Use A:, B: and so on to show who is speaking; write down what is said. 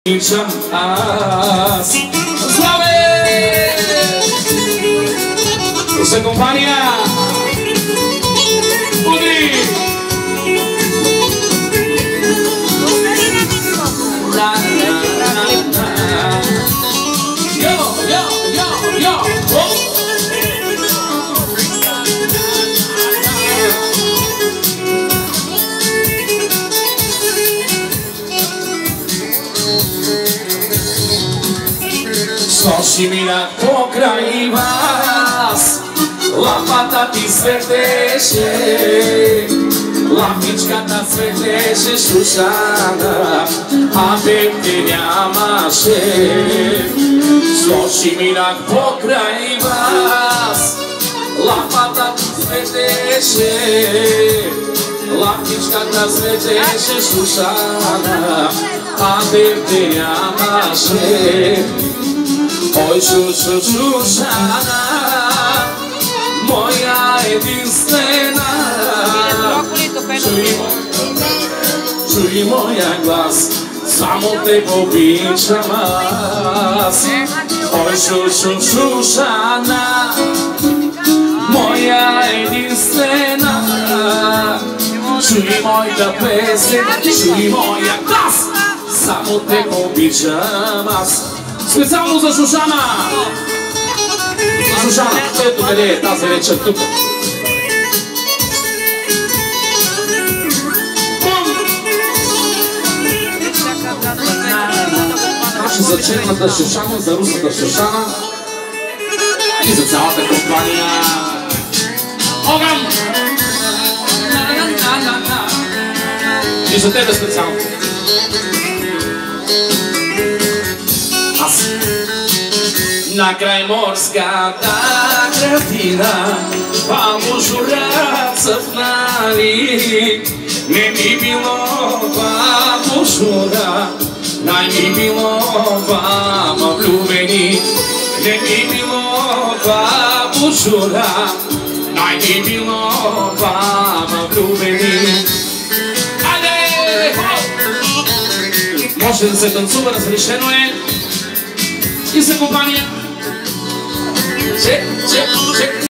A: Pričam as Slave! Questa compagnia Udri! Yo, yo, yo, yo! Oh! Noći mira pokraj vas, lapata ti cveteće, lapička ta cveteće šušana, a petenja maše. Noći mira pokraj vas, lapata ti cveteće, lapička ta cveteće šušana, a petenja maše. Oj šušana, moja jedinstvena, čuj moja glas, samo te popričam vas. Oj šušana, moja jedinstvena, čuj moja pesma, čuj moja glas, samo te popričam vas. Специално за Шушана! Шушана, ето къде е тази вечер тук. Значи за черната Шушана, за русата Шушана и за цялата компания. Огън! И за тебе специално. На край морската градина бабушура цъфнали. Не ми било бабушура, най ми било двама влюбени. Не ми било бабушура, най ми било двама влюбени. Айде! Може да се танцува, разрешено е. И за компания. Check, check, check.